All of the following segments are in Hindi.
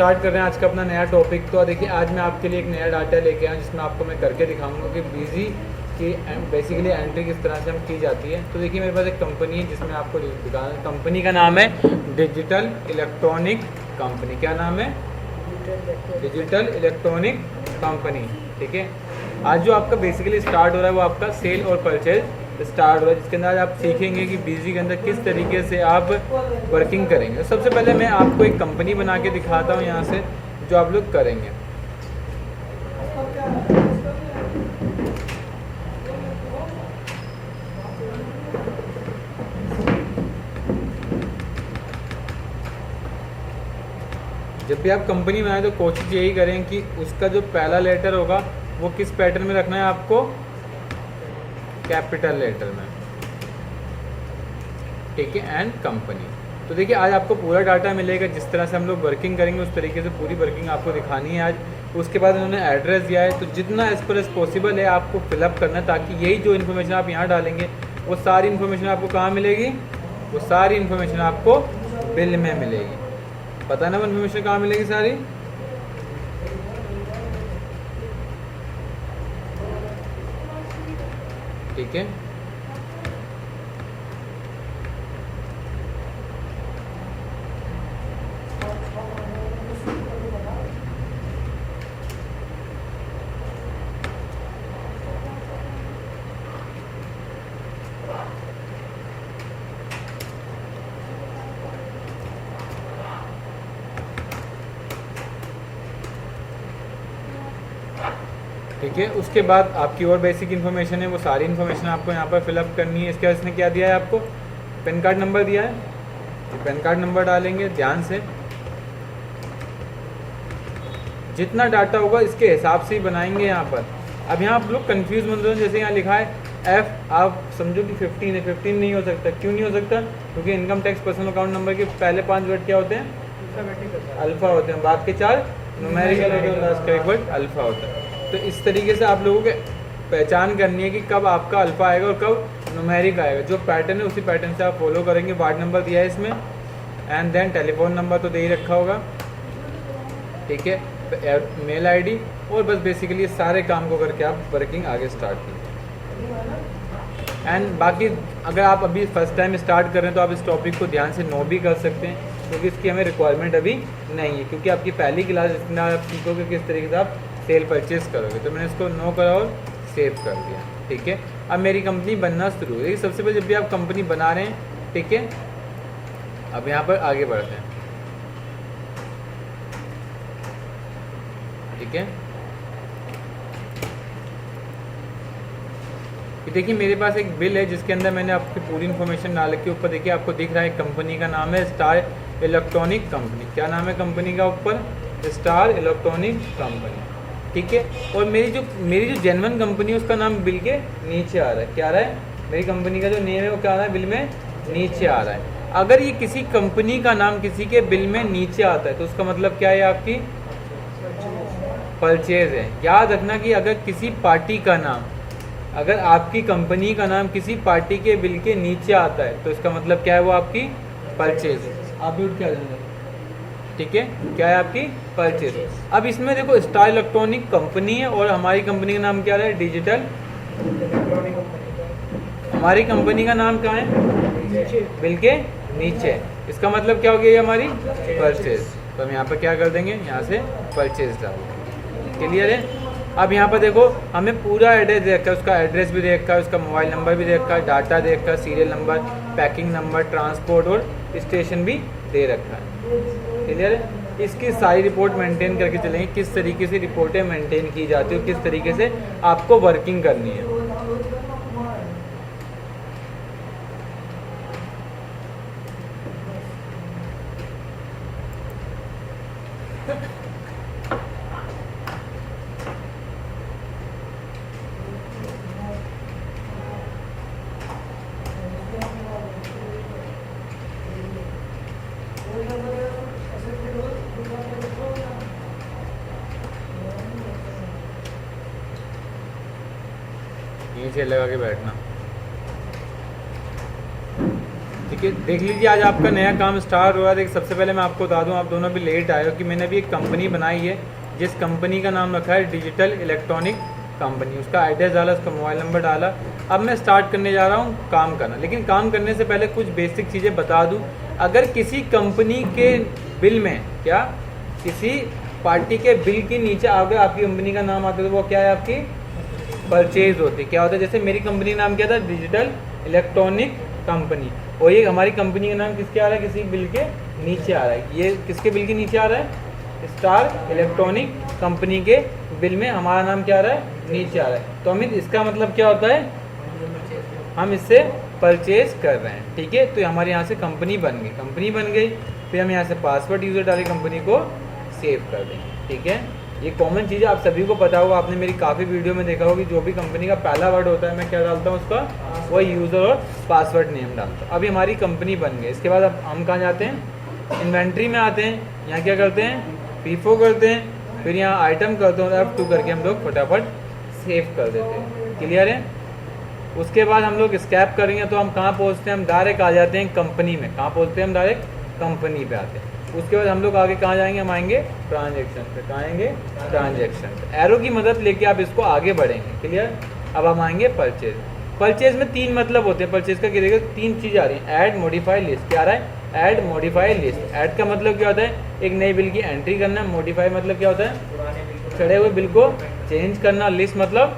स्टार्ट कर रहे हैं आज का अपना नया टॉपिक। तो देखिए आज मैं आपके लिए एक नया डाटा लेके आया जिसमें आपको मैं करके दिखाऊंगा कि बिजी की बेसिकली एंट्री किस तरह से हम की जाती है। तो देखिए मेरे पास एक कंपनी है जिसमें आपको दिखाना, कंपनी का नाम है डिजिटल इलेक्ट्रॉनिक कंपनी। क्या नाम है? Digital electronic company. ठीक है, आज जो आपका बेसिकली स्टार्ट हो रहा है वो आपका सेल और परचेज स्टार्ट हो रहा है, जिसके अंदर आज आप सीखेंगे कि बिजी के अंदर किस तरीके से आप वर्किंग करेंगे। सबसे पहले मैं आपको एक कंपनी बना के दिखाता हूँ यहाँ से जो आप लोग करेंगे। जब भी आप कंपनी बनाए तो कोशिश यही करें कि उसका जो पहला लेटर होगा वो किस पैटर्न में रखना है आपको, कैपिटल लेटर में। ठीक है, एंड कंपनी। तो देखिए आज आपको पूरा डाटा मिलेगा, जिस तरह से हम लोग वर्किंग करेंगे उस तरीके से पूरी वर्किंग आपको दिखानी है आज। उसके बाद उन्होंने एड्रेस दिया है, तो जितना एज पर एज पॉसिबल है आपको फिलअप करना है, ताकि यही जो इन्फॉर्मेशन आप यहाँ डालेंगे वो सारी इन्फॉर्मेशन आपको कहाँ मिलेगी, वो सारी इन्फॉर्मेशन आपको बिल में मिलेगी। पता ना वो इन्फॉर्मेशन कहाँ मिलेगी सारी। ठीक है, ठीक है। उसके बाद आपकी और बेसिक इन्फॉर्मेशन है, वो सारी इन्फॉर्मेशन आपको यहाँ पर फिलअप करनी है। इसके बाद इसने क्या दिया है आपको, पैन कार्ड नंबर दिया है, पैन कार्ड नंबर डालेंगे ध्यान से। जितना डाटा होगा इसके हिसाब से ही बनाएंगे यहाँ पर। अब यहाँ आप लोग कंफ्यूज मत हो, जैसे यहाँ लिखा है एफ, आप समझो कि 15 है, 15 नहीं हो सकता। क्यों नहीं हो सकता? क्योंकि income tax personal account number के पहले 5 वर्ड क्या होते हैं, अल्फ़ा होते हैं, बाद के 4 न्यूमेरिकल होते हैं, लास्ट का एक वर्ड अल्फ़ा होता है। तो इस तरीके से आप लोगों के पहचान करनी है कि कब आपका अल्फ़ा आएगा और कब न्यूमेरिक आएगा। जो पैटर्न है उसी पैटर्न से आप फॉलो करेंगे। वार्ड नंबर दिया है इसमें, एंड देन टेलीफोन नंबर तो दे ही रखा होगा। ठीक है, मेल आईडी, और बस बेसिकली सारे काम को करके आप वर्किंग आगे स्टार्ट कीजिए। एंड बाकी अगर आप अभी फर्स्ट टाइम स्टार्ट कर रहे हैं तो आप इस टॉपिक को ध्यान से नो भी कर सकते हैं, क्योंकि इसकी हमें रिक्वायरमेंट अभी नहीं है, क्योंकि आपकी पहली क्लास जितना आप सीखोगे किस तरीके से आप सेल परचेज करोगे। तो मैंने इसको नो करा और सेव कर दिया। ठीक है, अब मेरी कंपनी बनना शुरू हुई। सबसे पहले जब भी आप कंपनी बना रहे हैं, ठीक है, अब यहाँ पर आगे बढ़ते हैं। ठीक है, देखिए मेरे पास एक बिल है जिसके अंदर मैंने आपकी पूरी इन्फॉर्मेशन डाल के ऊपर देखिए आपको दिख रहा है कंपनी का नाम है स्टार इलेक्ट्रॉनिक कंपनी। क्या नाम है कंपनी का ऊपर? Star electronic company. ठीक है, और मेरी जो जेन्युइन कंपनी है उसका नाम बिल के नीचे आ रहा है। क्या आ रहा है? मेरी कंपनी का जो नेम है वो क्या आ रहा है, बिल में नीचे आ रहा है। अगर ये किसी कंपनी का नाम किसी के बिल में नीचे आता है तो उसका मतलब क्या है, आपकी परचेज है। याद रखना कि अगर किसी पार्टी का नाम, अगर आपकी कंपनी का नाम किसी पार्टी के बिल के नीचे आता है तो इसका मतलब क्या है, वो आपकी परचेज है। आप भी उठ के आ जाएंगे। ठीक है, क्या है आपकी परचेज। अब इसमें देखो स्टार इलेक्ट्रॉनिक कंपनी है और हमारी कंपनी का नाम क्या है, डिजिटल। हमारी कंपनी का नाम कहाँ है, बिल के नीचे। इसका मतलब क्या हो गया, ये हमारी परचेज। तो हम यहाँ पर क्या कर देंगे, यहाँ से परचेज डाल देंगे। क्लियर है? अब यहाँ पर देखो हमें पूरा एड्रेस दे रखा है, उसका एड्रेस भी दे रखा है, उसका मोबाइल नंबर भी दे रखा है, डाटा दे रखा है, serial number, packing number, transport और स्टेशन भी दे रखा है। क्लियर है? इसकी सारी रिपोर्ट मेंटेन करके चलेंगे, किस तरीके से रिपोर्टें मेंटेन की जाती है, किस तरीके से आपको वर्किंग करनी है। नीचे लगा के बैठना। कि देख लीजिए आज आपका नया काम स्टार्ट हुआ है। देखिए सबसे पहले मैं आपको बता दूं, आप दोनों भी लेट आए हो कि मैंने अभी एक कंपनी बनाई है जिस कंपनी का नाम रखा है डिजिटल इलेक्ट्रॉनिक कंपनी। उसका एड्रेस डाला, उसका मोबाइल नंबर डाला। अब मैं स्टार्ट करने जा रहा हूँ काम करना, लेकिन काम करने से पहले कुछ बेसिक चीज़ें बता दूँ। अगर किसी कंपनी के बिल में क्या किसी पार्टी के बिल के नीचे अगर आपकी कंपनी का नाम आता है तो वो क्या है, आपकी परचेज होती है। क्या होता है, जैसे मेरी कंपनी का नाम क्या था, डिजिटल इलेक्ट्रॉनिक कंपनी, और ये हमारी कंपनी का नाम किसके आ रहा है, किसी बिल के नीचे आ रहा है। ये किसके बिल के नीचे आ रहा है, स्टार इलेक्ट्रॉनिक कंपनी के बिल में हमारा नाम क्या आ रहा है, नीचे आ रहा है। तो अमित इसका मतलब क्या होता है, हम इससे परचेज कर रहे हैं। ठीक है, तो हमारे यहाँ से कंपनी बन गई। कंपनी बन गई, फिर हम यहाँ से पासवर्ड यूज़र डाले, कंपनी को सेव कर देंगे। ठीक है, ये कॉमन चीज़ है, आप सभी को पता होगा, आपने मेरी काफ़ी वीडियो में देखा होगा कि जो भी कंपनी का पहला वर्ड होता है मैं क्या डालता हूँ उसका, वह यूज़र और पासवर्ड नेम डालता हूँ। अभी हमारी कंपनी बन गई। इसके बाद अब हम कहाँ जाते हैं, इन्वेंट्री में आते हैं। यहाँ क्या करते हैं, FIFO करते हैं, फिर यहाँ आइटम करते हैं, F2 करके हम लोग फटाफट सेव कर देते हैं। क्लियर है। उसके बाद हम लोग स्कैप करेंगे तो हम कहाँ पहुँचते हैं, हम डायरेक्ट आ जाते हैं कंपनी में। कहाँ पहुँचते हैं, हम डायरेक्ट कंपनी पे आते हैं। उसके बाद हम लोग आगे कहाँ जाएंगे, हम आएंगे ट्रांजैक्शन पे। कहाँ आएंगे, ट्रांजैक्शन पे। एरो की मदद लेके आप इसको आगे बढ़ेंगे। क्लियर। अब हम आएंगे परचेज। परचेज में 3 मतलब होते हैं। परचेज का क्या देखिए, 3 चीज़ आ रही है, ऐड, मॉडिफाई, लिस्ट। क्या आ रहा है, ऐड, मॉडिफाई, लिस्ट। ऐड का मतलब क्या होता है, एक नई बिल की एंट्री करना। मॉडिफाई मतलब क्या होता है, चढ़े हुए बिल को चेंज करना। लिस्ट मतलब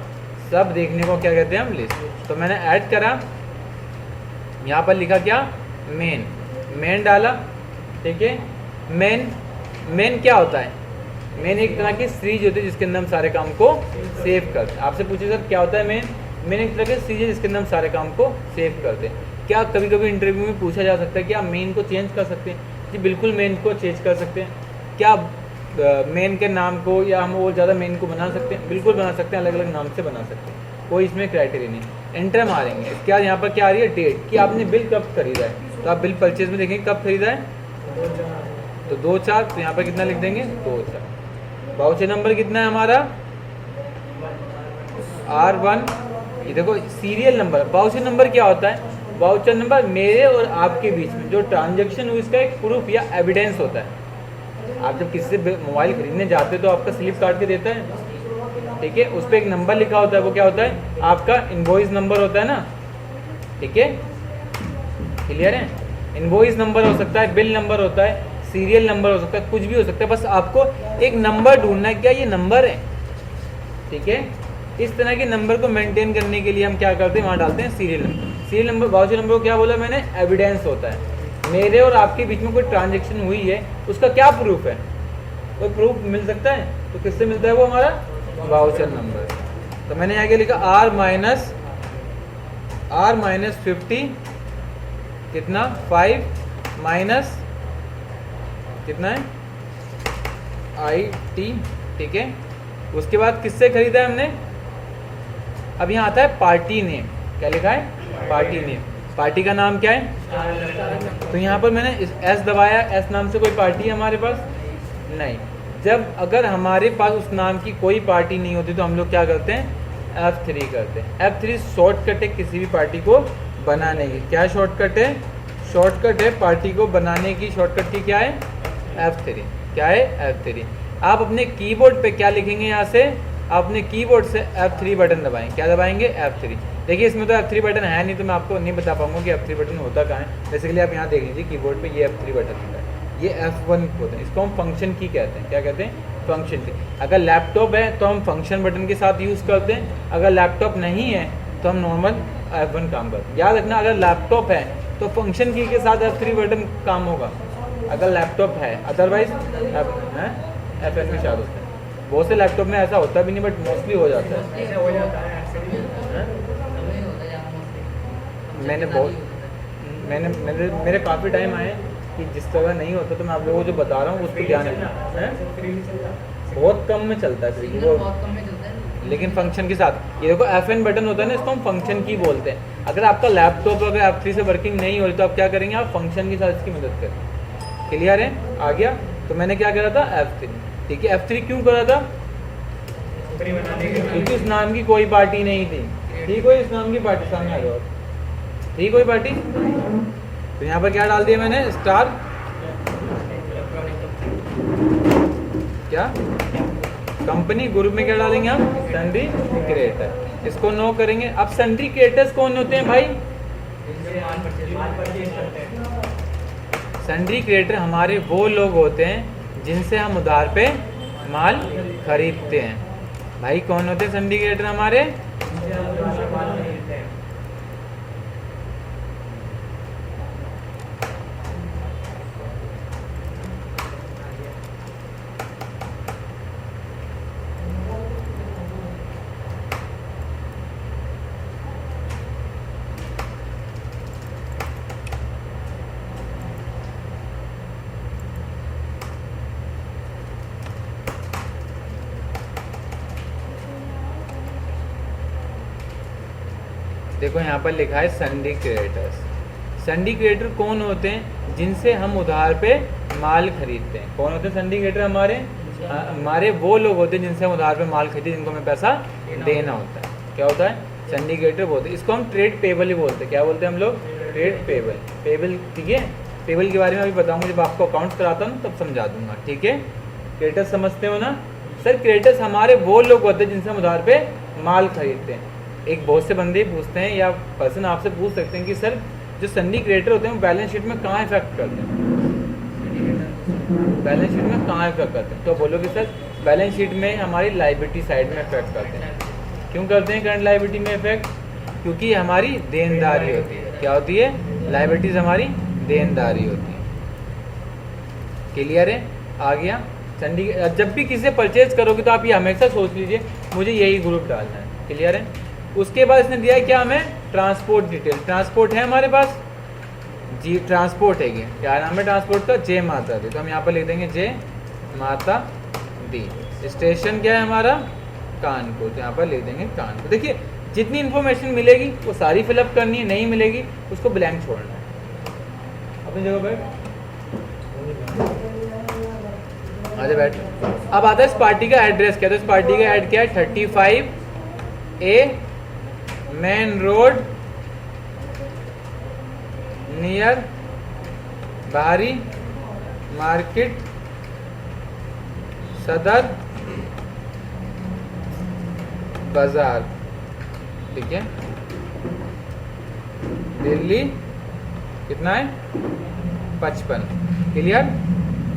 सब देखने को क्या कहते हैं, हम लिस्ट। तो मैंने ऐड करा, यहाँ पर लिखा क्या, मेन। मेन डाला। ठीक है, मेन क्या होता है, मेन एक तरह की सीरीज होती है जिसके अंदर हम सारे काम को सेव करते हैं। आपसे पूछिए सर क्या होता है मेन, मेन एक तरह की सीरीज है जिसके अंदर हम सारे काम को सेव करते हैं। क्या कभी कभी इंटरव्यू में पूछा जा सकता है कि आप मेन को चेंज कर सकते हैं, जी बिल्कुल मेन को चेंज कर सकते हैं। क्या मेन के नाम को या हम और ज़्यादा मेन को बना सकते हैं, बिल्कुल बना सकते हैं, अलग अलग नाम से बना सकते हैं, कोई इसमें क्राइटेरिया नहीं। एंटर मारेंगे, क्या यहाँ पर क्या आ रही है, डेट, कि आपने बिल कब खरीदा है। तो आप बिल परचेज में देखेंगे कब खरीदा है, तो 2/4। तो यहाँ पर कितना लिख देंगे, 2/4। वाउचर नंबर कितना है हमारा, R1। ये देखो सीरियल नंबर। वाउचर नंबर क्या होता है, वाउचर नंबर मेरे और आपके बीच में जो ट्रांजैक्शन हुई इसका एक प्रूफ या एविडेंस होता है। आप जब किसी से मोबाइल खरीदने जाते तो आपका स्लिप काट के देता है। ठीक है, उस पर एक नंबर लिखा होता है, वो क्या होता है, आपका इनवॉइस नंबर होता है ना। ठीक है, क्लियर है। इनवॉइस नंबर हो सकता है, बिल नंबर होता है, सीरियल नंबर हो सकता है, कुछ भी हो सकता है। बस आपको एक नंबर ढूंढना है, क्या ये नंबर है। ठीक है, इस तरह के नंबर को मेंटेन करने के लिए हम क्या करते हैं, वहाँ डालते हैं serial number. Serial number, voucher number को क्या बोला मैंने, एविडेंस होता है। मेरे और आपके बीच में कोई ट्रांजैक्शन हुई है, उसका क्या प्रूफ है, कोई प्रूफ मिल सकता है, तो किससे मिलता है वो, हमारा वाउचर नंबर। तो मैंने यहाँ क्या लिखा, R-50 कितना, 5 माइनस कितना है, IT। ठीक है, उसके बाद किससे खरीदा है हमने, अब यहाँ आता है पार्टी नेम। क्या लिखा है, पार्टी नेम। पार्टी का नाम क्या है, तो यहाँ पर मैंने S दबाया। S नाम से कोई पार्टी है हमारे पास नहीं। जब अगर हमारे पास उस नाम की कोई पार्टी नहीं होती तो हम लोग क्या करते हैं, F3 करते हैं। F3 शॉर्टकट है किसी भी पार्टी को बनाने की। क्या शॉर्टकट है, शॉर्टकट है पार्टी को बनाने की। शॉर्टकट की क्या है, F3। क्या है, F3। आप अपने कीबोर्ड पे क्या लिखेंगे, यहाँ से आप अपने कीबोर्ड से F3 बटन दबाएंगे। क्या दबाएंगे, F3। देखिए इसमें तो F3 बटन है नहीं, तो मैं आपको नहीं बता पाऊंगा कि F3 बटन होता कहाँ है। बेसिकली आप यहाँ देख लीजिए कीबोर्ड पे ये F3 बटन होता है, ये F1 होता है। इसको हम फंक्शन की कहते हैं। क्या कहते हैं, फंक्शन की। अगर लैपटॉप है तो हम फंक्शन बटन के साथ यूज़ करते हैं, अगर लैपटॉप नहीं है तो हम नॉर्मल F1 काम करते हैं। याद रखना, अगर लैपटॉप है तो फंक्शन की के साथ F3 बटन काम होगा, अगर लैपटॉप है। अदरवाइज F1 में शायद होता है। बहुत से लैपटॉप में ऐसा होता भी नहीं, बट मोस्टली हो जाता है। मेरे काफ़ी टाइम आए कि जिस तरह नहीं होता, तो मैं आप लोगों को जो बता रहा हूँ उस पर ध्यान रखना। बहुत कम में चलता है वो, लेकिन फंक्शन के साथ। ये देखो FN बटन होता है ना, इसको हम फंक्शन की बोलते हैं। अगर आपका लैपटॉप अगर F3 से वर्किंग नहीं हो रही तो आप क्या करेंगे, आप फंक्शन के साथ इसकी मदद करें। क्लियर है, आ गया। तो मैंने क्या करा था, F3। ठीक है, F3 क्यों करा था, क्योंकि उस नाम की कोई पार्टी नहीं थी। ठीक है, इस नाम की पार्टी सामने आ जाओ, ठीक कोई पार्टी तो यहाँ पर क्या डाल दिया मैंने, स्टार क्या कंपनी, ग्रुप में क्या डालेंगे हम, सन्ड्री क्रिएटर, इसको नो करेंगे। अब सन्ड्री क्रिएटर्स कौन होते हैं भाई, सन्ड्री क्रिएटर हमारे वो लोग होते हैं जिनसे हम उधार पे माल खरीदते हैं। भाई कौन होते हैं सन्ड्री क्रिएटर हमारे, देखो यहाँ पर लिखा है सन्ड्री क्रिएटर्स। सन्ड्री क्रिएटर कौन होते हैं, जिनसे हम उधार पे माल खरीदते हैं। कौन होते हैं सन्ड्री क्रिएटर हमारे, हमारे वो लोग होते हैं जिनसे हम उधार पे माल खरीदते हैं, जिनको हमें पैसा देना होता है। क्या होता है, सन्ड्री क्रिएटर बोलते हैं। इसको हम ट्रेड पेबल ही बोलते हैं। क्या बोलते हैं हम लोग, ट्रेड पेबल। पेबल, ठीक है, पेबल के बारे में अभी बताऊंगा, जब आपको अकाउंट कराता हूँ तब समझा दूंगा, ठीक है। क्रिएटर्स समझते हो ना सर, क्रिएटर्स हमारे वो लोग होते हैं जिनसे हम उधार पे माल खरीदते हैं। एक बहुत से बंदे पूछते हैं या पर्सन आपसे पूछ सकते हैं कि सर जो सन्ड्री क्रिएटर होते हैं वो बैलेंस शीट में कहाँ इफेक्ट करते हैं, बैलेंस शीट में कहाँ इफेक्ट करते हैं। तो बोलोगे सर बैलेंस शीट में हमारी लायबिलिटी साइड में इफेक्ट करते हैं। क्यों करते हैं करंट लायबिलिटी में इफेक्ट, क्योंकि हमारी देनदारी होती है। क्या होती है, लायबिलिटीज हमारी देनदारी होती है। क्लियर है, आ गया। सन्ड्री, जब भी किसी से परचेज करोगे तो आप ये हमेशा सोच लीजिए मुझे यही ग्रुप डालना है। क्लियर है। उसके बाद इसने दिया है क्या हमें, ट्रांसपोर्ट डिटेल। ट्रांसपोर्ट है हमारे पास, जी ट्रांसपोर्ट है। ये क्या नाम है ट्रांसपोर्ट का, जय माता दी। तो हम यहाँ पर लिख देंगे जय माता दी। स्टेशन क्या है हमारा, कानपुर। तो यहाँ पर लिख देंगे कानपुर। देखिए जितनी इन्फॉर्मेशन मिलेगी वो सारी फिलअप करनी है, नहीं मिलेगी उसको ब्लैंक छोड़ना है। अपनी जगह बैठ, आजा बैठ। अब आता है इस पार्टी का एड्रेस क्या, तो इस पार्टी का एड क्या है, 35A मेन रोड नियर बाहरी मार्केट सदर बाजार, ठीक है, दिल्ली। कितना है, 55। क्लियर।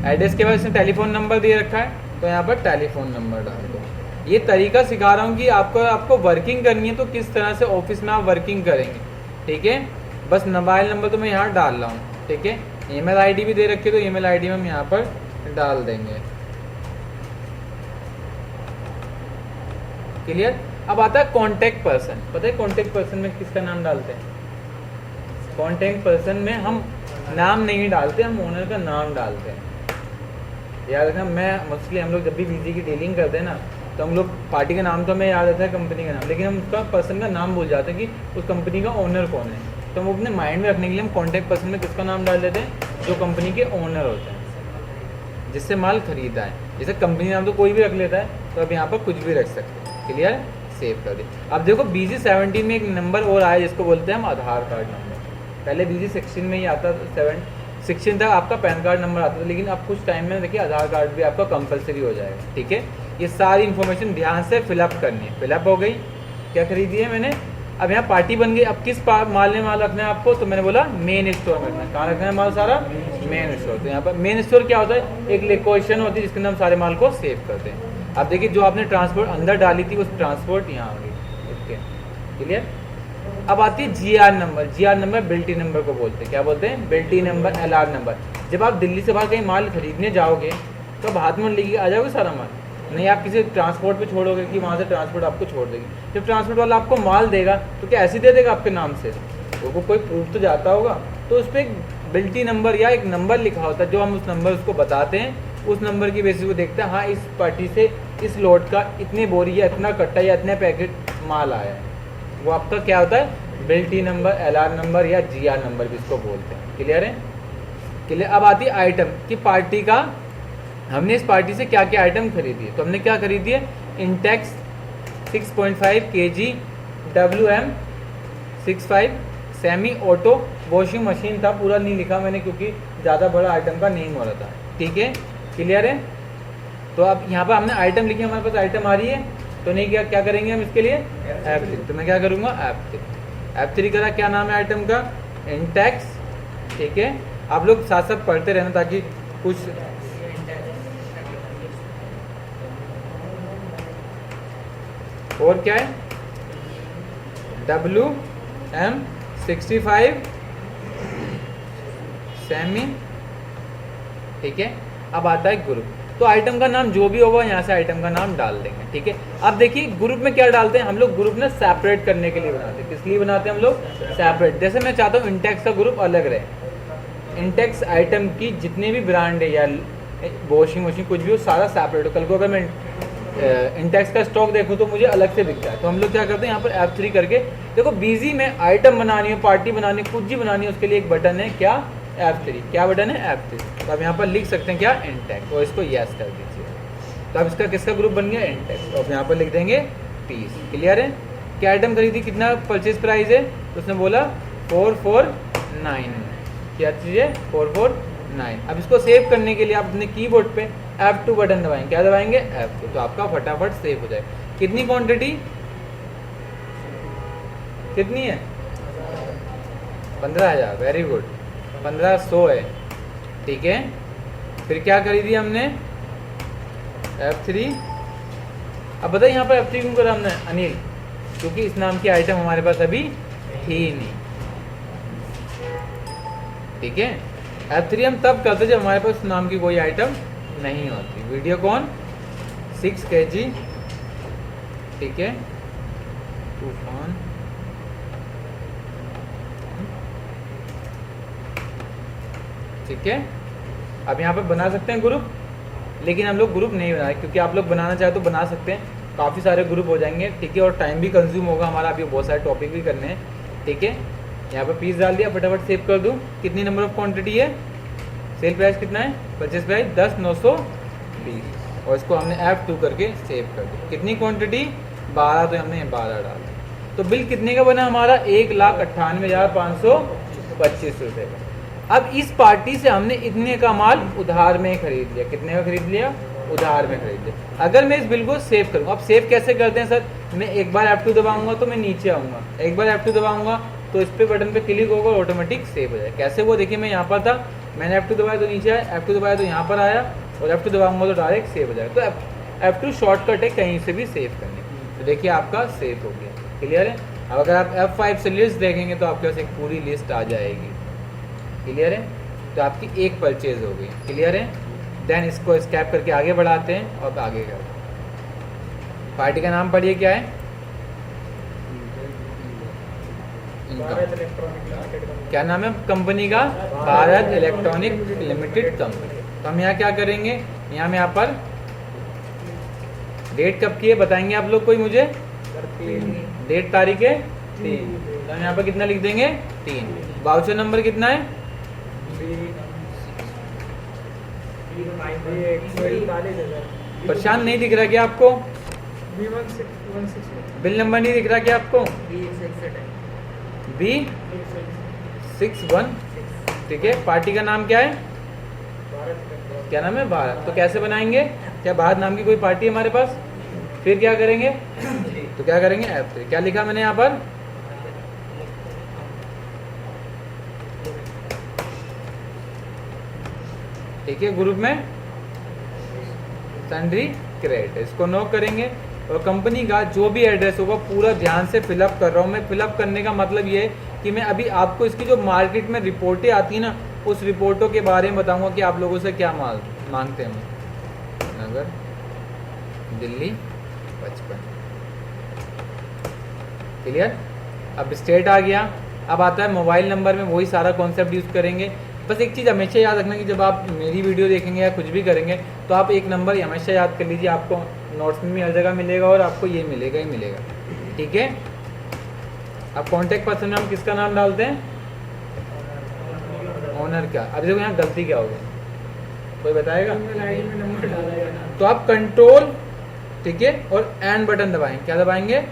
एड्रेस के बाद इसने टेलीफोन नंबर दे रखा है, तो यहाँ पर टेलीफोन नंबर डाल दो। ये तरीका सिखा रहा हूँ कि आपको वर्किंग करनी है तो किस तरह से ऑफिस में आप वर्किंग करेंगे, ठीक है। बस मोबाइल नंबर तो मैं यहाँ डाल रहा हूँ, ठीक है। ईमेल आईडी भी दे रखी है, तो ईमेल आईडी में हम यहाँ पर डाल देंगे। क्लियर। अब आता है कॉन्टेक्ट पर्सन। पता है कॉन्टेक्ट पर्सन में किसका नाम डालते हैं, कॉन्टेक्ट पर्सन में हम नाम नहीं डालते, हम ओनर का नाम डालते हैं। याद रखना, मैं मोस्टली हम लोग जब भी वीजी की डीलिंग करते हैं ना, तो हम लोग पार्टी का नाम तो हमें याद रहता है, कंपनी का नाम, लेकिन हम उसका पर्सन का नाम भूल जाते हैं कि उस कंपनी का ओनर कौन है। तो हम अपने माइंड में रखने के लिए हम कॉन्टैक्ट पर्सन में किसका नाम डाल देते हैं, जो कंपनी के ओनर होते हैं, जिससे माल खरीदा है। जैसे कंपनी नाम तो कोई भी रख लेता है, तो अब यहाँ पर कुछ भी रख सकते हैं। क्लियर, सेव कर दे। अब देखो BG17 में एक नंबर और आया जिसको बोलते हैं हम आधार कार्ड नंबर। पहले BG16 में ही आता था, 16 तक आपका पैन कार्ड नंबर आता था, लेकिन अब कुछ टाइम में देखिए आधार कार्ड भी आपका कंपलसरी हो जाएगा, ठीक है। ये सारी इन्फॉर्मेशन ध्यान से फिलअप करनी है। फिलअप हो गई, क्या खरीदी है मैंने। अब यहाँ पार्टी बन गई। अब किस माल में माल रखना है आपको, तो मैंने बोला मेन स्टोर में रखना है। कहाँ रखना है माल सारा, मेन स्टोर। तो यहाँ पर मेन स्टोर क्या होता है, एक लोकेशन होती है जिसके अंदर हम सारे माल को सेव करते हैं। अब देखिए जो आपने ट्रांसपोर्ट अंदर डाली थी, उस ट्रांसपोर्ट यहाँ आ गई, ओके, क्लियर। अब आती है GR नंबर। GR नंबर बिल्टी नंबर को बोलते हैं। क्या बोलते हैं, बिल्टी नंबर, LR नंबर। जब आप दिल्ली से बाहर कहीं माल खरीदने जाओगे तो आप हाथ में लेके आ जाओगे सारा माल, नहीं आप किसी ट्रांसपोर्ट पे छोड़ोगे कि वहाँ से ट्रांसपोर्ट आपको छोड़ देगी। जब ट्रांसपोर्ट वाला आपको माल देगा तो क्या ऐसे दे देगा आपके नाम से, वो कोई प्रूफ तो जाता होगा। तो उस पर एक बिल्टी नंबर या एक नंबर लिखा होता है, जो हम उस नंबर उसको बताते हैं। उस नंबर की बेसिस को देखते हैं, हाँ इस पार्टी से इस लोड का इतने बोरी या इतना कट्टा या इतने पैकेट माल आया है। वो आपका क्या होता है, बिल्टी नंबर, LR नंबर या GR नंबर भी इसको बोलते हैं। क्लियर है, क्लियर। अब आती है आइटम की पार्टी का, हमने इस पार्टी से क्या क्या आइटम खरीदी है। तो हमने क्या खरीदी है, Intex 6.5 kg WM 65 semi auto washing machine था, पूरा नहीं लिखा मैंने क्योंकि ज़्यादा बड़ा आइटम का नेम हो रहा था। ठीक है, क्लियर है। तो अब यहाँ पर हमने आइटम लिखी, हमारे पास आइटम आ रही है, तो नहीं क्या करेंगे हम इसके लिए F3। तो मैं क्या करूँगा F3 करा। क्या नाम है आइटम का? इंटेक्स। ठीक है, आप लोग साथ साथ पढ़ते रहना ताकि कुछ और क्या है WM65 सेमी। ठीक है, अब आता है ग्रुप। तो आइटम का नाम जो भी होगा यहाँ से आइटम का नाम डाल देंगे। ठीक है, अब देखिए ग्रुप में क्या डालते हैं हम लोग, ग्रुप ना सेपरेट करने के लिए बनाते हैं। किस लिए बनाते हैं हम लोग? सेपरेट। जैसे मैं चाहता हूँ इंटेक्स का ग्रुप अलग रहे, इंटेक्स आइटम की जितने भी ब्रांड है या वॉशिंग मशीन कुछ भी हो सारा सेपरेट हो। कल को अगर मैं इंटेक्स का स्टॉक देखूँ तो मुझे अलग से दिखता है। तो हम लोग क्या करते हैं यहाँ पर F3 करके, देखो बिजी में आइटम बनानी हो, पार्टी बनानी हो, कुछ भी बनानी है, उसके लिए एक बटन है क्या? F3। क्या बटन है? F3। तो आप यहाँ पर लिख सकते हैं क्या? इंटेक्स, और इसको यस कर दीजिए। तो अब इसका किसका ग्रुप बन गया? इंटेक्स। तो आप यहाँ पर लिख देंगे पीस। क्लियर है। क्या आइटम खरीदी, कितना परचेज प्राइस है? तो उसने बोला 449। क्या चीज़ है? 449। अब इसको सेव करने के लिए आप अपने कीबोर्ड पे F2 बटन दबाएंगे। क्या दबाएंगे? F2। तो आपका फटाफट सेव हो जाए। कितनी क्वांटिटी कितनी है? 15,000। वेरी गुड, 1500 है। ठीक है, फिर क्या खरीदी हमने? F3। अब बताइए यहाँ पर F3 क्यों करा हमने? अनिल, क्योंकि इस नाम की आइटम हमारे पास अभी थी नहीं। ठीक है, F3 हम तब करते जब हमारे पास नाम की कोई आइटम नहीं होती। वीडियो कौन 6 kg। ठीक है, तूफान। ठीक है, अब यहाँ पर बना सकते हैं ग्रुप, लेकिन हम लोग ग्रुप नहीं बना रहे क्योंकि आप लोग बनाना चाहे तो बना सकते हैं, काफ़ी सारे ग्रुप हो जाएंगे। ठीक है, और टाइम भी कंज्यूम होगा हमारा, अभी बहुत सारे टॉपिक भी करने हैं। ठीक है, यहाँ पर पीस डाल दिया, फटाफट सेव कर दूँ। कितनी नंबर ऑफ क्वांटिटी है? सेल प्राइस कितना है? परचेज प्राइस 10,920, और इसको हमने F2 करके सेव कर दिया। कितनी क्वांटिटी? 12। तो हमने 12 डाला। तो बिल कितने का बना हमारा? 1,98,525 रुपये का। अब इस पार्टी से हमने इतने का माल उधार में खरीद लिया। कितने का खरीद लिया? उधार में खरीद लिया। अगर मैं इस बिल को सेव करूँ, अब सेव कैसे करते हैं सर? मैं एक बार F2 दबाऊंगा तो मैं नीचे आऊँगा, एक बार F2 दबाऊंगा तो इस पे बटन पे क्लिक होगा, ऑटोमेटिक सेव हो जाए। कैसे? वो देखिए मैं यहाँ पर था, मैंने F2 दबाया तो नीचे आया, F2 दबाया तो यहाँ पर आया, और F2 दबाऊंगा तो डायरेक्ट सेव हो जाएगा। तो F2 शॉर्टकट है कहीं से भी सेव करने। तो देखिए आपका सेव हो गया। क्लियर है। अब अगर आप F5 से लिस्ट देखेंगे तो आपके पास एक पूरी लिस्ट आ जाएगी। क्लियर है। तो आपकी एक परचेज हो गई। क्लियर है। देन इसको स्कैप करके आगे बढ़ाते हैं और आगे करते हैं। पार्टी का नाम पढ़िए क्या है? क्या नाम है कंपनी का? Bharat electronic limited company. तो हम यहाँ क्या करेंगे? यहाँ पर डेट कब की है बताएंगे आप लोग कोई मुझे? डेट तारीख है 3। तो हम यहाँ पर कितना लिख देंगे? 3। वाउचर नंबर कितना है? परेशान नहीं दिख रहा क्या आपको? बिल नंबर नहीं दिख रहा क्या आपको? B61। ठीक है। पार्टी का नाम क्या है? क्या नाम है? भारत। तो कैसे बनाएंगे? क्या भारत नाम की कोई पार्टी है हमारे पास? फिर क्या करेंगे? तो क्या करेंगे? F3। क्या लिखा मैंने यहाँ पर? ठीक है, ग्रुप में सन्ड्री क्रेडिट, इसको नो करेंगे। और कंपनी का जो भी एड्रेस होगा पूरा ध्यान से फिलअप कर रहा हूँ मैं। फिलअप करने का मतलब ये है कि मैं अभी आपको इसकी जो मार्केट में रिपोर्टें आती हैं ना, उस रिपोर्टों के बारे में बताऊंगा कि आप लोगों से क्या माल मांगते हैं। नगर, दिल्ली 55। क्लियर। अब स्टेट आ गया। अब आता है मोबाइल नंबर में वही सारा कॉन्सेप्ट यूज़ करेंगे। बस एक चीज़ हमेशा याद रखना कि जब आप मेरी वीडियो देखेंगे या कुछ भी करेंगे तो आप एक नंबर हमेशा याद कर लीजिए। आपको नोट्स में भी हर जगह मिलेगा और आपको ये मिलेगा ही मिलेगा। ठीक है। अब कॉन्टैक्ट पर्सन में हम किसका नाम डालते हैं? ऑनर का। अब देखो यहाँ गलती क्या होगी, कोई बताएगा? तो आप कंट्रोल, ठीक है, और एंड बटन दबाएंगे। क्या दबाएंगे?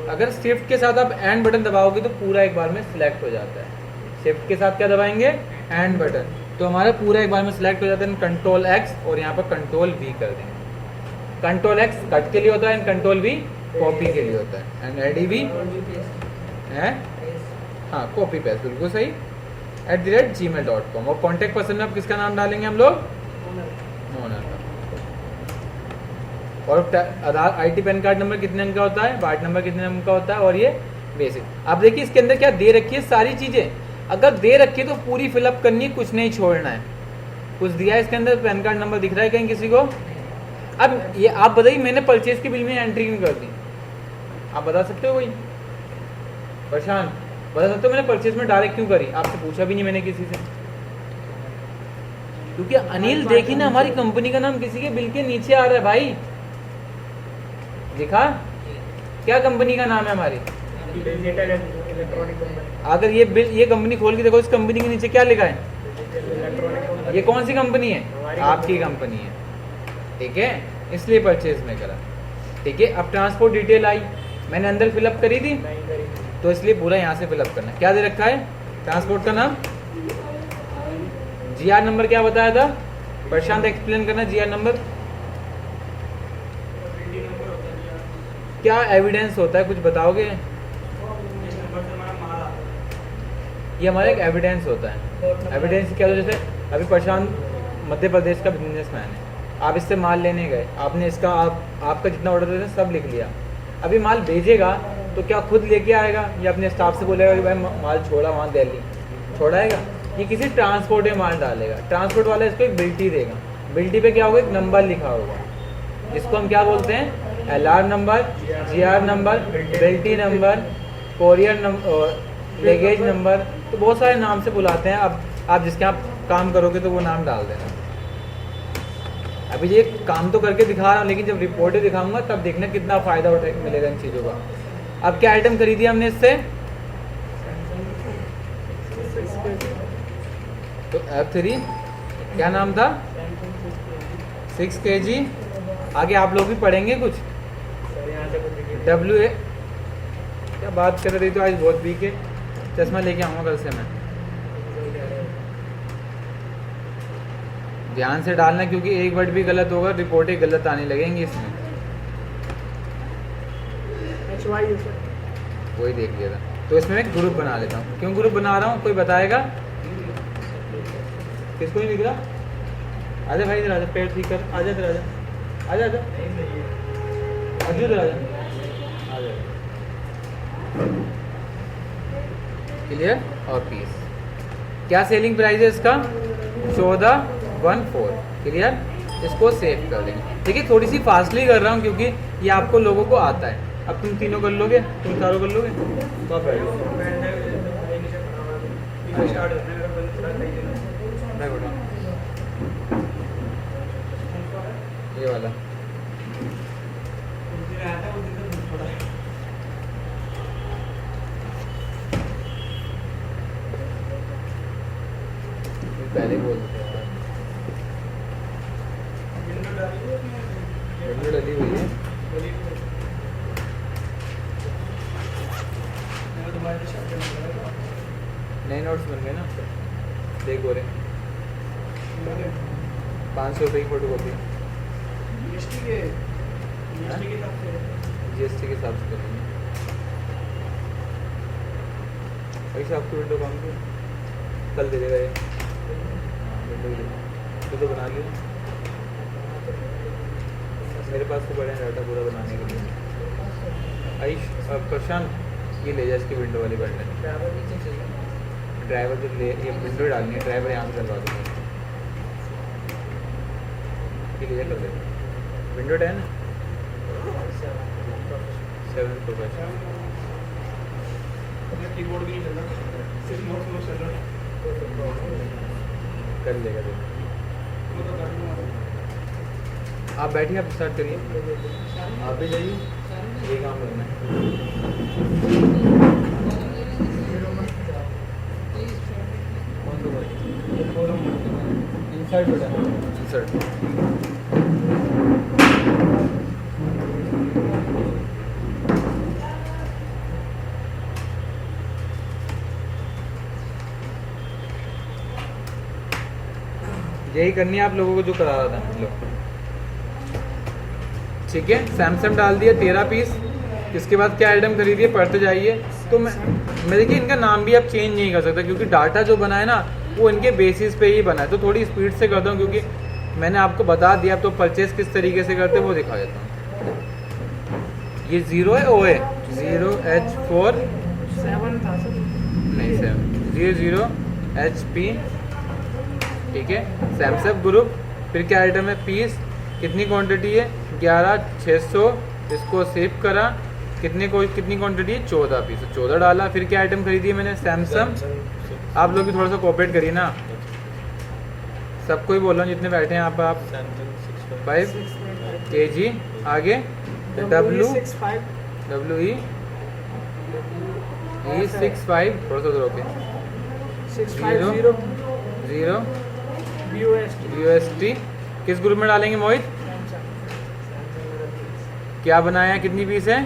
अगर शिफ्ट के साथ आप एंड बटन दबाओगे तो पूरा एक बार में सिलेक्ट हो जाता है। शिफ्ट के साथ क्या दबाएंगे, एंड बटन। तो हमारा पूरा एक बार में सिलेक्ट हो जाता है, कंट्रोल एक्स और यहाँ पर कंट्रोल वी कर देंगे। कंट्रोल एक्स कट के लिए होता है एंड कंट्रोल वी कॉपी के लिए होता है, एंड एडीवी है, हाँ कॉपी पेस्ट बिल्कुल सही, @gmail.com। और कॉन्टैक्ट पर्सन में आप किसका नाम डालेंगे हम लोग, मोना का। और आधार IT पैन कार्ड नंबर कितने अंक का होता है, वार्ड नंबर कितने अंक का होता है, और ये बेसिक। अब देखिए इसके अंदर क्या दे रखी है सारी चीज़ें, अगर दे रखी है तो पूरी फिलअप करनी है, कुछ नहीं छोड़ना है। कुछ दिया है इसके अंदर, पैन कार्ड नंबर दिख रहा है कहीं किसी को। अब ये आप बताइए, मैंने परचेज की बिल में एंट्री क्यों कर दी, आप बता सकते हो कोई, प्रशांत बता सकते हो मैंने परचेज में डायरेक्ट क्यों करी, आपसे पूछा भी नहीं मैंने किसी से। क्योंकि अनिल देखी ना, हमारी कंपनी का नाम किसी के बिल के नीचे आ रहा है भाई, दिखा क्या कंपनी का नाम है हमारी, अगर ये बिल, ये कंपनी खोल के देखो, इस कंपनी के नीचे क्या लिखा है, ये कौन सी कंपनी है, आपकी कंपनी है, ठीक है, इसलिए परचेज में करा, ठीक है। अब ट्रांसपोर्ट डिटेल आई, मैंने अंदर फिलअप करी थी, तो इसलिए पूरा यहाँ से फिलअप करना है। क्या दे रखा है, ट्रांसपोर्ट का नाम, GR नंबर क्या बताया था, प्रशांत एक्सप्लेन करना, GR नंबर क्या एविडेंस होता है, कुछ बताओगे, ये हमारा एक एविडेंस होता है। एविडेंस क्या होता है, जैसे अभी प्रशांत मध्य प्रदेश का बिजनेसमैन है, आप इससे माल लेने गए, आपने इसका आपका जितना ऑर्डर देते सब लिख लिया, अभी माल भेजेगा तो क्या खुद लेके आएगा या अपने स्टाफ से बोलेगा कि भाई माल छोड़ा वहाँ दिल्ली, छोड़ाएगा, ये किसी ट्रांसपोर्ट में माल डालेगा, ट्रांसपोर्ट वाला इसको एक बिल्टी देगा, बिल्टी पे क्या होगा, एक नंबर लिखा होगा, जिसको हम क्या बोलते हैं, LR नंबर, GR नंबर, बिल्टी number, courier number, luggage number, तो बहुत सारे नाम से बुलाते हैं। अब आप जिसके आप काम करोगे तो वो नाम डाल देना। अभी ये काम तो करके दिखा रहा हूँ, लेकिन जब रिपोर्टें दिखाऊंगा तब देखना कितना फ़ायदा मिलेगा इन चीज़ों का। अब क्या आइटम खरीदी हमने इससे, तो F3 क्या नाम था, 6 kg। आगे आप लोग भी पढ़ेंगे कुछ, WA क्या बात कर रही, तो आज बहुत वीक है, चश्मा लेके आऊँगा कल से मैं। ध्यान से डालना, क्योंकि एक वर्ड भी गलत होगा रिपोर्टें गलत आने लगेंगी इसमें। वही देख लिया था, तो इसमें मैं ग्रुप बना लेता हूँ। क्यों ग्रुप बना रहा हूँ, कोई बताएगा, किसको नहीं दिख रहा, आजा भाई इधर आजा, पैर ठीक कर, आजा इधर आजा, आजा आजा आजा इधर आजा, आजा, क्लियर। और पीस क्या सेलिंग प्राइस है इसका, 1414, क्लियर। इसको सेव कर देंगे, ठीक है। थोड़ी सी फास्टली कर रहा हूँ क्योंकि ये आपको लोगों को आता है। अब तुम तीनों कर लोगे, तुम चारों कर लोगे, तो आप बैठ ये वाला पहले बोल डली हुई है, नए नोट्स बन गए ना, देख बोले 500 रुपये की फोटो कॉपी GST के हिसाब से करेंगे। ऐसे आपको विंडो काम की कल दे देगा ये, विंडो तो बना लिया, मेरे पास तो बड़े डाटा पूरा बनाने के लिए। आयुष प्रशांत ये ले जाए इसकी विंडो वाली बटन, ड्राइवर जो ले, ये विंडो डालनी है, ड्राइवर यहाँ से डलवा दूँगा, क्लियर कर देगा। विंडो 10 7 प्रोफेशनल, कीबोर्ड भी नहीं चल रहा, सिर्फ माउस चल रहा, कर लेगा देखो। आप बैठिए, आप स्टार्ट करिए, आप भी जाइए, ये काम करना है। इंसर्ट बेटा, इंसर्ट यही करनी है आप लोगों को जो करा रहा था मतलब। ठीक है, सैमसंग डाल दिया 13 पीस। इसके बाद क्या आइटम खरीदिए, पढ़ते जाइए। तो मैं देखिए इनका नाम भी आप चेंज नहीं कर सकता क्योंकि डाटा जो बना है ना वो इनके बेसिस पे ही बना है। तो थोड़ी स्पीड से करता हूँ क्योंकि मैंने आपको बता दिया। तो परचेज किस तरीके से करते हैं वो दिखा देता हूँ। ये 0 है, ओ है 0H4 नहीं 00HP। ठीक है, सैमसंग ग्रुप। फिर क्या आइटम है, पीस कितनी क्वांटिटी है 11600। इसको सेव करा, कितनी क्वांटिटी है 14 पीस, 14 डाला। फिर क्या आइटम खरीदी है मैंने, सैमसंग। आप लोग भी थोड़ा सा कोऑपरेट करिए ना, सबको ही बोल रहा हूँ जितने बैठे हैं आप 5 kg। आगे WE65 थोड़ा सा उधर होके 0 UST। किस ग्रुप में डालेंगे मोहित, क्या बनाया, कितनी पीस है,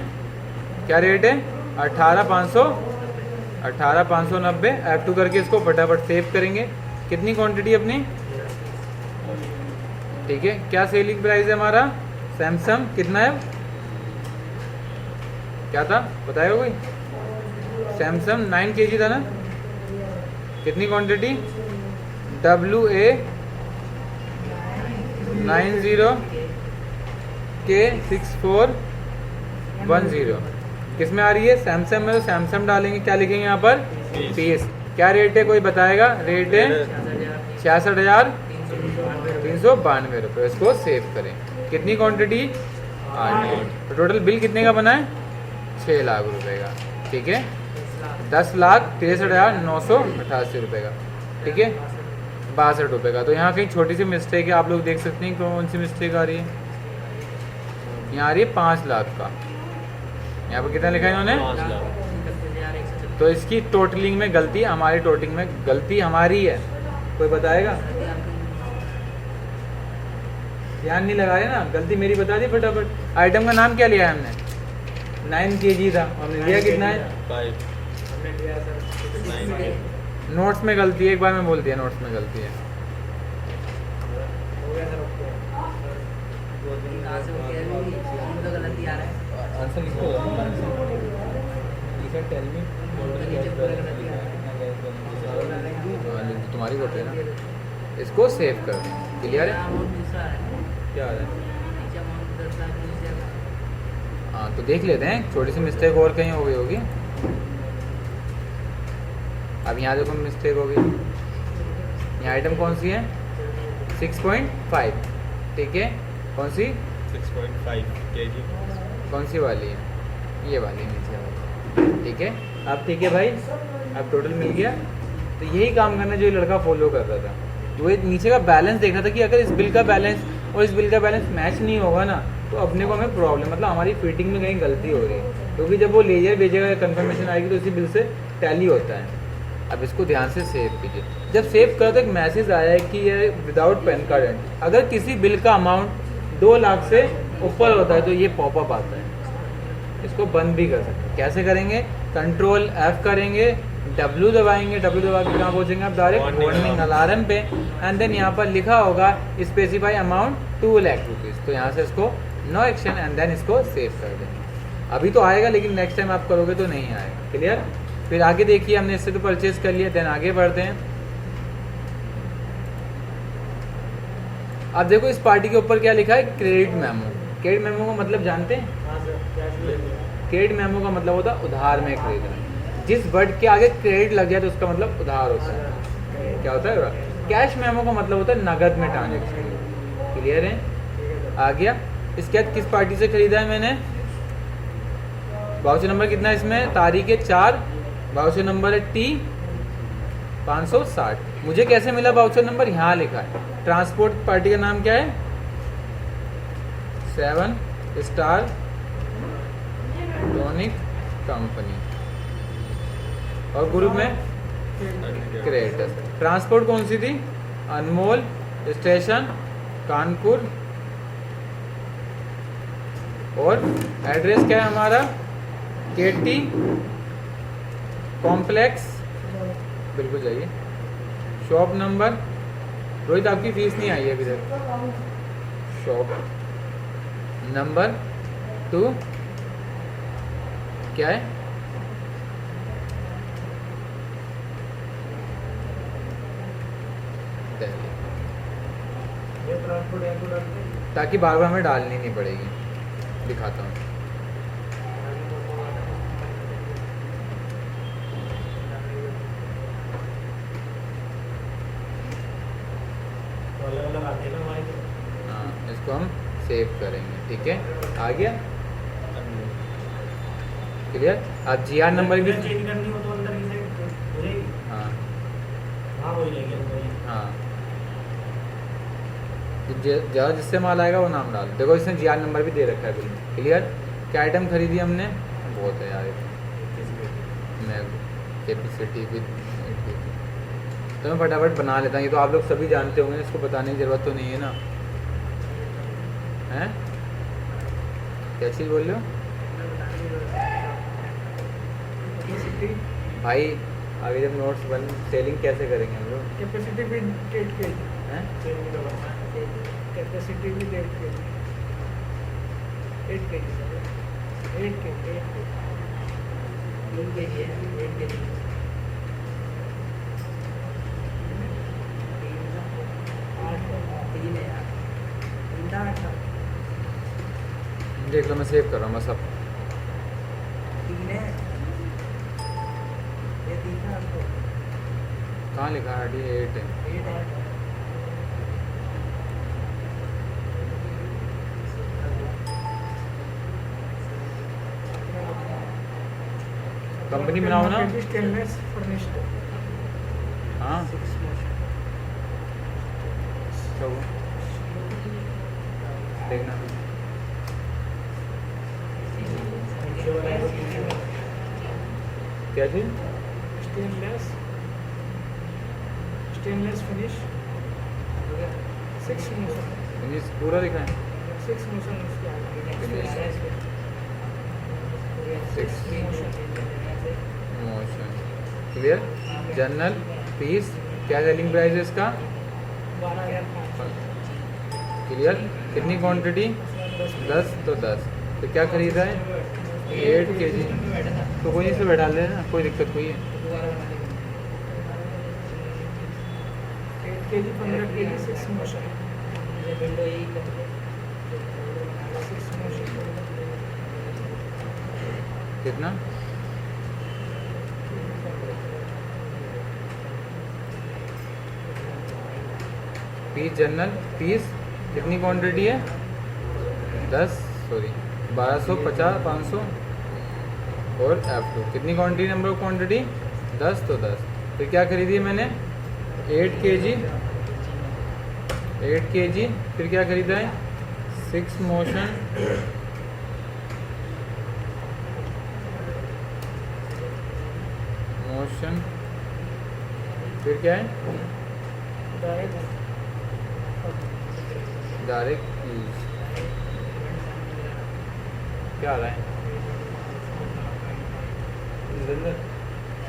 क्या रेट है 18590 F2 करके इसको फटाफट सेव करेंगे। कितनी क्वांटिटी अपनी, ठीक है। क्या सेलिंग प्राइस है हमारा सैमसंग, कितना है, क्या था बताएगा कोई, सैमसंग 9 kg था ना। कितनी क्वांटिटी, WA90K6410 किस में आ रही है, सैमसंग में। तो सैमसंग डालेंगे, क्या लिखेंगे यहाँ पर, पीस। क्या रेट है कोई बताएगा, रेट है 66,392 रुपये। इसको सेव करें। कितनी क्वांटिटी, 8। तो टोटल बिल कितने का बना है, 6 लाख रुपए का। ठीक है, 10,63,988 रुपये का। ठीक है, 62 रुपये का। तो यहाँ कहीं छोटी सी मिस्टेक है, आप लोग देख सकते हैं कौन सी मिस्टेक आ रही है। यहाँ आ रही है 5 लाख का, यहाँ पर कितना लिखा है इन्होंने, तो इसकी टोटलिंग में गलती, हमारी टोटलिंग में गलती हमारी है। कोई बताएगा, ध्यान नहीं लगा रहे ना, गलती मेरी बता दी फटाफट। आइटम का नाम क्या लिया है हमने, 9 kg था, हमने लिया कितना है 5। नोट्स में गलती है, एक बार मैं बोल दिया नोट्स में गलती है। आंसर लिखो, तुम्हारी कॉपी है ना, इसको सेव कर दें। क्लियर है, क्या है, हाँ तो देख लेते हैं, छोटी सी मिस्टेक और कहीं हो गई होगी। अब यहाँ देखो मिस्टेक हो गई, यहाँ आइटम कौन सी है 6.5। ठीक है, कौन सी 6.5 kg, कौन सी वाली है, ये वाली नीचे वाली। ठीक है, अब ठीक है भाई, अब टोटल मिल गया। तो यही काम करना जो ये लड़का फॉलो कर रहा था, वो एक नीचे का बैलेंस देख रहा था कि अगर इस बिल का बैलेंस और इस बिल का बैलेंस मैच नहीं होगा ना तो अपने को हमें प्रॉब्लम, मतलब हमारी फिटिंग में कहीं गलती हो रही है। क्योंकि जब वो लेजर भेजेगा कंफर्मेशन आएगी तो उसी बिल से टैली होता है। अब इसको ध्यान से सेव कीजिए। जब सेव करो तो एक मैसेज आया है कि ये विदाउट पैन कार्ड एंट्री, अगर किसी बिल का अमाउंट 2 लाख से ऊपर होता है तो ये पॉपअप आता है। इसको बंद भी कर सकते हैं। कैसे करेंगे, कंट्रोल F करेंगे, W दबाएंगे, W दबा के कहाँ पहुँचेंगे आप, डायरेक्ट वार्निंग अलार्म पे। एंड देन यहाँ पर लिखा होगा स्पेसिफाई अमाउंट 2 लाख रुपीज़। तो यहाँ से इसको नो एक्शन एंड देन इसको सेव कर देंगे। अभी तो आएगा लेकिन नेक्स्ट टाइम आप करोगे तो नहीं आएगा। क्लियर, फिर आगे देखिए, हमने इससे तो परचेज कर लिया, देन आगे बढ़ते हैं। अब देखो इस पार्टी के ऊपर क्या लिखा है, क्रेडिट मेमो। क्रेडिट मेमो का मतलब जानते हैं, क्रेडिट मेमो का मतलब होता है उधार में खरीदना। जिस वर्ड के आगे क्रेडिट लग जाए तो उसका मतलब उधार होता है। क्या होता है, कैश मेमो का मतलब होता है नगद में ट्रांजेक्शन। क्लियर है, आ गया। इसके बाद किस पार्टी से खरीदा है मैंने, वाउचर नंबर कितना है इसमें, तारीख है 4, वाउचर नंबर है T560। मुझे कैसे मिला वाउचर नंबर, यहाँ लिखा है। ट्रांसपोर्ट पार्टी का नाम क्या है, 7 स्टार टॉनिक कंपनी, और ग्रुप में क्रेडिटर्स। ट्रांसपोर्ट कौन सी थी, अनमोल स्टेशन कानपुर, और एड्रेस क्या है हमारा, KT कॉम्प्लेक्स, बिल्कुल जाइए, शॉप नंबर रोहित आपकी फीस नहीं आई है अभी तक। शॉप नंबर 2 क्या है? दिल्ली। ताकि बार बार हमें डालनी नहीं पड़ेगी। दिखाता हूँ। हाँ, इसको हम सेव करेंगे। ठीक है, आ गया क्लियर। आप GR नंबर भी चेंज करनी हो तो अंदर की साइड हो जाएगी। हाँ हाँ हो जाएगी अंदर ही। हाँ, ज़्यादा जिससे माल आएगा वो नाम डाल। देखो इसने GR नंबर भी दे रखा है बिल। क्लियर। क्या आइटम खरीदी हमने? बहुत है यार। मैं कैपेसिटी भी तो मैं फटाफट बना लेता हूँ। ये तो आप लोग सभी जानते होंगे, इसको बताने की ज़रूरत तो नहीं है ना। हैं क्या चीज़ बोल रहे हो भाई? आगे जब नोट्स बन सेलिंग कैसे करेंगे हम लोग? कैपेसिटी भी 8 के हैं? कैपेसिटी भी 8 के 8 के 8 के 3 के जी 8 के जी देख लो, मैं सेव कर रहा हूँ बस अब। कहाँ लिखा है? 8 है। कंपनी बनाओ ना। Stainless furnished. हाँ तो देखना। क्या चीज़? स्टेनलेस फिनिश 6 मोशन फिनिश पूरा दिखाएं। 6 मोशन उसके आगे 6 मोशन। क्लियर। जनरल पीस क्या सेलिंग प्राइस है इसका? 12,500। क्लियर। कितनी क्वांटिटी? 10 तो 10। तो क्या खरीदा है? 8 kg। तो कोई से बैठा लेना, कोई दिक्कत कोई है? 8 के जी 15 के जी 6 मोशन 6 मोशन कितना? पीस जनरल पीस कितनी क्वांटिटी है? 10 सॉरी 1250 500 और F2 कितनी क्वांटिटी? नंबर ऑफ क्वांटिटी 10 तो 10। फिर क्या खरीदी है मैंने? 8 kg 8 kg। फिर क्या खरीदा है? 6 मोशन मोशन। फिर क्या है? Direct use. क्या आ रहा है?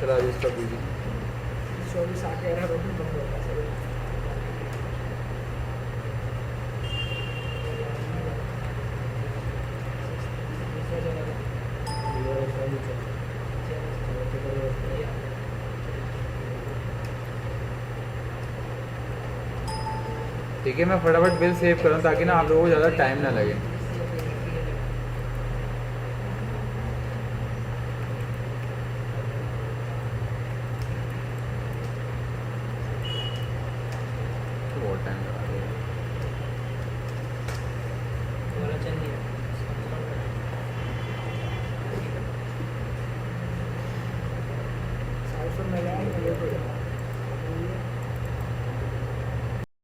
चला इसका बीजी 24 आके रहा रोटी बंद होता है ठीक है। मैं फटाफट बिल सेव करूँ ताकि ना आप लोगों को ज़्यादा टाइम ना लगे। बहुत टाइम लगा दिया। में